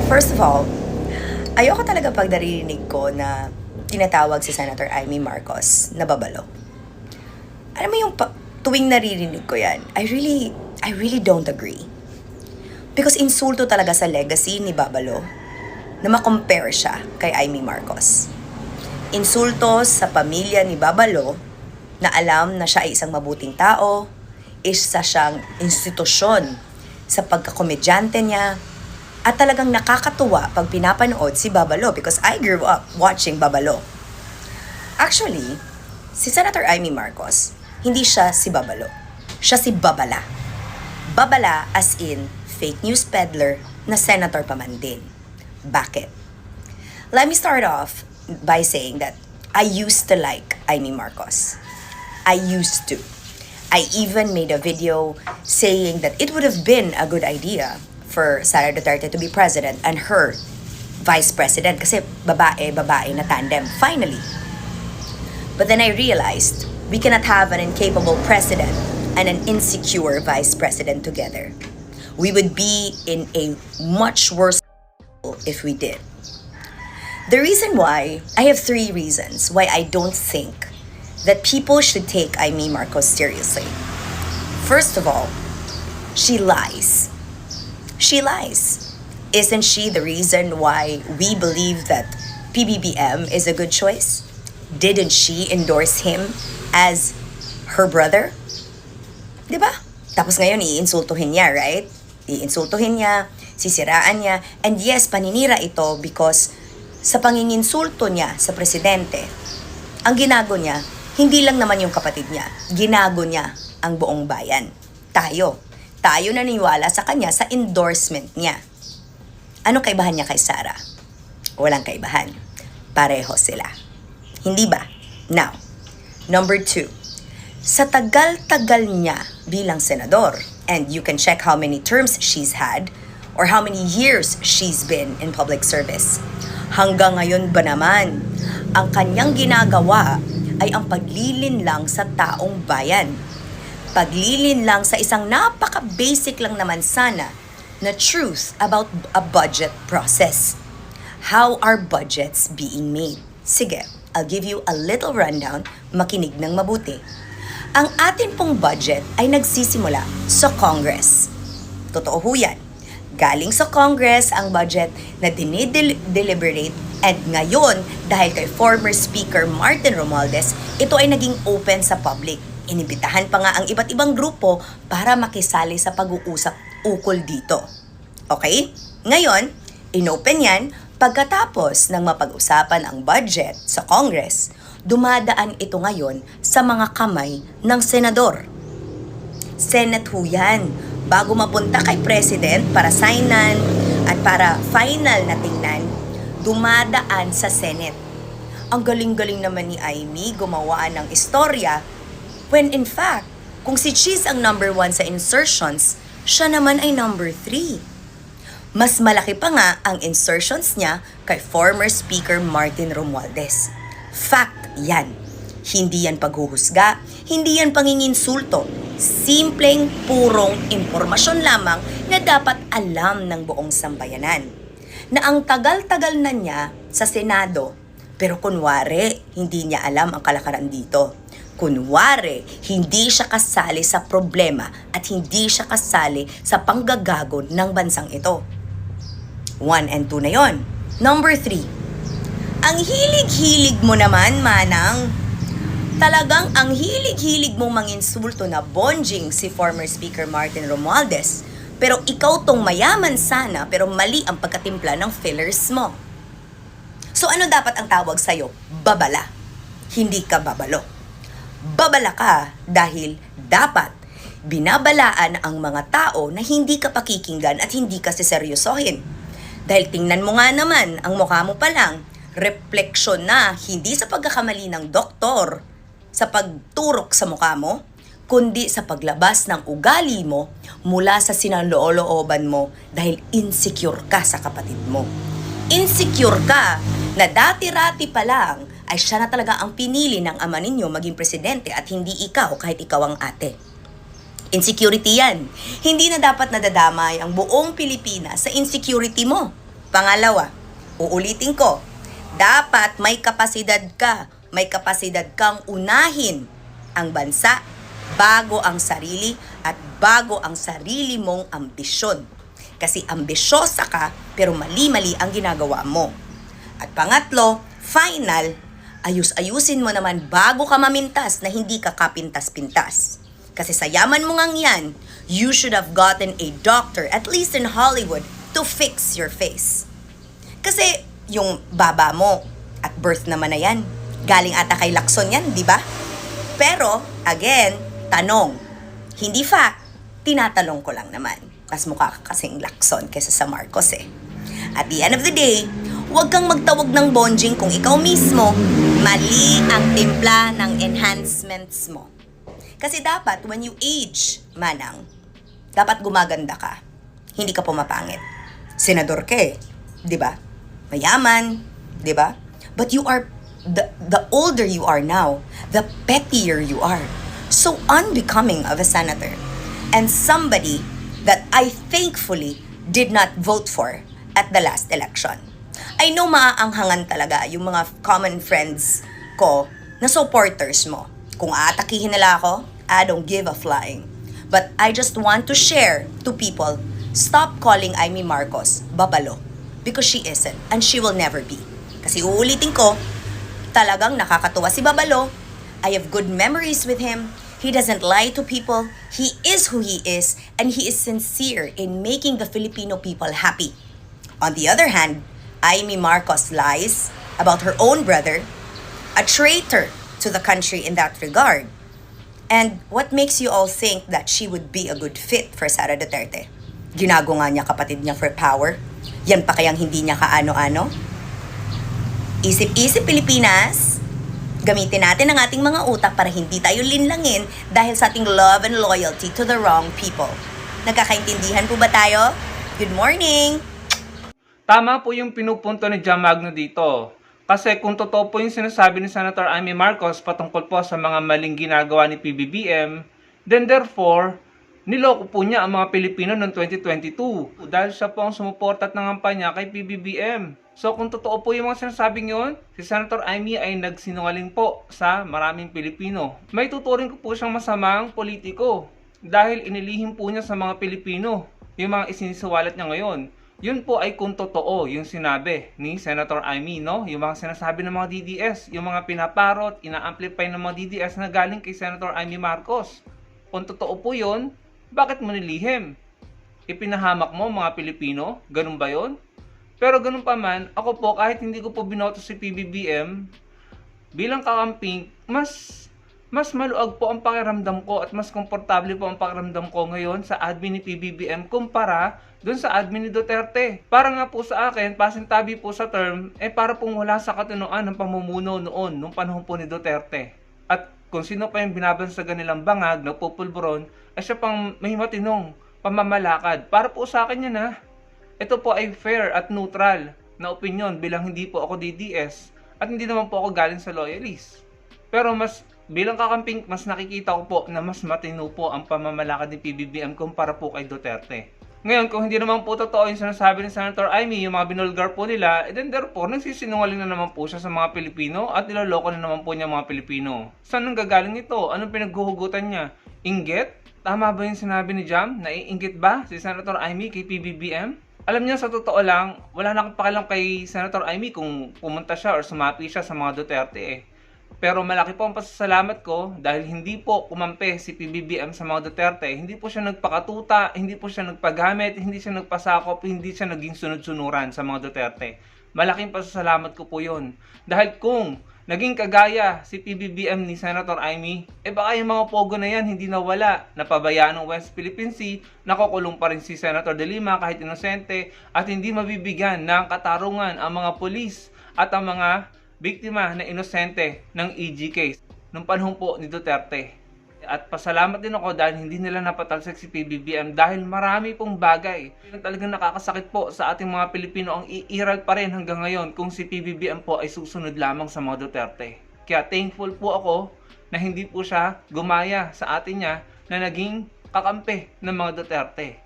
First of all, ayoko talaga pag naririnig ko na tinatawag si Senator Amy Marcos na babalo. Alam mo yung tuwing naririnig ko yan, I really don't agree. Because insulto talaga sa legacy ni Babalo na makompare siya kay Amy Marcos. Insulto sa pamilya ni Babalo na alam na siya ay isang mabuting tao, isa siyang institusyon sa pagkakomedyante niya, at talagang nakakatuwa pag pinapanood si Babalo because I grew up watching Babalo. Actually, si Senator Amy Marcos, hindi siya si Babalo. Siya si Babala. Babala as in fake news peddler na senator pa man din. Bakit? Let me start off by saying that I used to like Amy Marcos. I used to. I even made a video saying that it would have been a good idea for Sara Duterte to be president and her vice president kasi babae na tandem, finally. But then I realized we cannot have an incapable president and an insecure vice president together. We would be in a much worse if we did. The reason why, I have 3 reasons why I don't think that people should take Amy Marcos seriously. First of all, she lies. She lies. Isn't she the reason why we believe that PBBM is a good choice? Didn't she endorse him as her brother? Diba? Tapos ngayon, iinsultuhin niya, right? Iinsultuhin niya, sisiraan niya, and yes, paninira ito because sa panginginsulto niya sa presidente, ang ginago niya, hindi lang naman yung kapatid niya, ginago niya ang buong bayan. Tayo naniniwala sa kanya sa endorsement niya. Ano kaibahan niya kay Sara? Walang kaibahan. Pareho sila. Hindi ba? Now, number 2, sa tagal-tagal niya bilang senador, and you can check how many terms she's had or how many years she's been in public service. Hanggang ngayon ba naman, ang kanyang ginagawa ay ang paglilin lang sa taong bayan. Paglilin lang sa isang napaka-basic lang naman sana na truth about a budget process. How are budgets being made? Sige, I'll give you a little rundown, makinig ng mabuti. Ang atin pong budget ay nagsisimula sa Congress. Totoo ho yan. Galing sa Congress ang budget na dinideliberate, and ngayon, dahil kay former Speaker Martin Romualdez, ito ay naging open sa public. Inibitahan pa nga ang iba't ibang grupo para makisali sa pag-uusap ukol dito. Okay? Ngayon, inopen yan pagkatapos ng mapag-usapan ang budget sa Congress, dumadaan ito ngayon sa mga kamay ng senador. Senate ho yan. Bago mapunta kay President para signan at para final na tingnan, dumadaan sa Senate. Ang galing-galing naman ni Amy gumawa ng istorya when in fact, kung si Cheese ang number 1 sa insertions, siya naman ay number 3. Mas malaki pa nga ang insertions niya kay former Speaker Martin Romualdez. Fact yan. Hindi yan paghuhusga, hindi yan panginginsulto. Simpleng, purong impormasyon lamang na dapat alam ng buong sambayanan. Na ang tagal-tagal na niya sa Senado, pero kunwari, hindi niya alam ang kalakaran dito. Kunwari, hindi siya kasali sa problema at hindi siya kasali sa panggagagon ng bansang ito. 1 and 2 na yon. Number 3, ang hilig-hilig mo naman, Manang. Talagang ang hilig-hilig mong manginsulto na bonjing si former Speaker Martin Romualdez. Pero ikaw tong mayaman sana pero mali ang pagkatimpla ng fillers mo. So ano dapat ang tawag sa'yo? Babala. Hindi ka babalo. Babala ka dahil dapat binabalaan ang mga tao na hindi ka pakikinggan at hindi ka seseryosohin. Dahil tingnan mo nga naman, ang mukha mo pa lang, refleksyon na hindi sa pagkakamali ng doktor, sa pagturok sa mukha mo, kundi sa paglabas ng ugali mo mula sa sinalooban mo dahil insecure ka sa kapatid mo. Insecure ka na dati-rati pa lang ay siya na talaga ang pinili ng ama ninyo maging presidente at hindi ikaw kahit ikaw ang ate. Insecurity yan. Hindi na dapat nadadamay ang buong Pilipinas sa insecurity mo. Pangalawa, uulitin ko, dapat may kapasidad ka, may kapasidad kang unahin ang bansa bago ang sarili at bago ang sarili mong ambisyon. Kasi ambisyosa ka pero mali-mali ang ginagawa mo. At pangatlo, final, ayus-ayusin mo naman bago ka mamintas na hindi ka kapintas-pintas. Kasi sa yaman mo ngang yan, you should have gotten a doctor, at least in Hollywood, to fix your face. Kasi yung baba mo at birth naman na yan, galing ata kay Lacson yan, di ba? Pero, again, tanong. Hindi fact, tinatalong ko lang naman. Mas mukha ka kasing Lacson kaysa sa Marcos eh. At the end of the day, huwag kang magtawag ng bonjing kung ikaw mismo mali ang timpla ng enhancements mo. Kasi dapat, when you age, manang, dapat gumaganda ka. Hindi ka pumapangit. Senador ka eh, di ba? Mayaman, di ba? But you are, the older you are now, the pettier you are. So unbecoming of a senator. And somebody that I thankfully did not vote for at the last election. I know maaanghangan talaga yung mga common friends ko na supporters mo. Kung aatakihin nila ako, I don't give a flying. But I just want to share to people, stop calling Amy Marcos babalo. Because she isn't, and she will never be. Kasi uulitin ko, talagang nakakatuwa si Babalo. I have good memories with him. He doesn't lie to people. He is who he is, and he is sincere in making the Filipino people happy. On the other hand, Amy Marcos lies about her own brother, a traitor to the country in that regard. And what makes you all think that she would be a good fit for Sara Duterte? Ginago nga niya kapatid niya for power. Yan pa kayang hindi niya kaano-ano? Isip-isip Pilipinas, gamitin natin ang ating mga utak para hindi tayo linlangin dahil sa ating love and loyalty to the wrong people. Nagkakaintindihan po ba tayo? Good morning! Tama po yung pinupunto ni Jam Magno dito. Kasi kung totoo po yung sinasabi ni Senator Amy Marcos patungkol po sa mga maling ginagawa ni PBBM, then therefore, niloko po niya ang mga Pilipino noong 2022 dahil siya po ang sumuporta at nangampanya kay PBBM. So kung totoo po yung mga sinasabing yun, si Senator Amy ay nagsinungaling po sa maraming Pilipino. May tuturing ko po siyang masamang politiko dahil inilihim po niya sa mga Pilipino yung mga isinisiwalat niya ngayon. Yun po ay kung totoo yung sinabi ni Senator Amy, no? Yung mga sinasabi ng mga DDS, yung mga pinaparot, ina-amplify ng mga DDS na galing kay Senator Amy Marcos. Kung totoo po yun, bakit mo nilihim? Ipinahamak mo mga Pilipino? Ganun ba yun? Pero ganun pa man, ako po kahit hindi ko po binoto si PBBM, bilang kakamping, mas maluag po ang pakiramdam ko at mas komportable po ang pakiramdam ko ngayon sa admin ni PBBM kumpara dun sa admin ni Duterte. Para nga po sa akin, pasintabi po sa term, para pong wala sa katunuan ng pamumuno noon, nung panahon po ni Duterte. At kung sino pa yung binabansagan nilang bangag, nagpupulburon, siya pang may matinong pamamalakad. Para po sa akin yan ha. Ito po ay fair at neutral na opinion bilang hindi po ako DDS at hindi naman po ako galing sa loyalist. Pero bilang kakamping, mas nakikita ko po na mas matino po ang pamamalakad ni PBBM kumpara po kay Duterte. Ngayon, kung hindi naman po totoo yung sinasabi ni Senator Amy, yung mga binulgar po nila, then therefore, nagsisinungaling na naman po siya sa mga Pilipino at niloloko na naman po niya mga Pilipino. Saan nanggagaling ito? Anong pinaghuhugutan niya? Inggit? Tama ba yung sinabi ni Jam? Naiinggit ba si Senator Amy kay PBBM? Alam niya, sa totoo lang, wala na akong pakialam kay Senator Amy kung pumunta siya or sumapi siya sa mga Duterte eh. Pero malaki po ang pasasalamat ko dahil hindi po kumampi si PBBM sa mga Duterte. Hindi po siya nagpakatuta, hindi po siya nagpagamit, hindi siya nagpasakop, hindi siya naging sunod-sunuran sa mga Duterte. Malaking pasasalamat ko po yun. Dahil kung naging kagaya si PBBM ni Senator Amy, baka yung mga pogo na yan hindi nawala. Napabayaan ng West Philippine Sea, nakukulong pa rin si Senator De Lima kahit inosente, at hindi mabibigyan ng katarungan ang mga pulis at ang mga biktima na inosente ng EG case nung panahon po ni Duterte. At pasalamat din ako dahil hindi nila napatalsik si PBBM dahil marami pong bagay na talagang nakakasakit po sa ating mga Pilipino ang iiral pa rin hanggang ngayon kung si PBBM po ay susunod lamang sa mga Duterte. Kaya thankful po ako na hindi po siya gumaya sa atin niya na naging kakampi ng mga Duterte.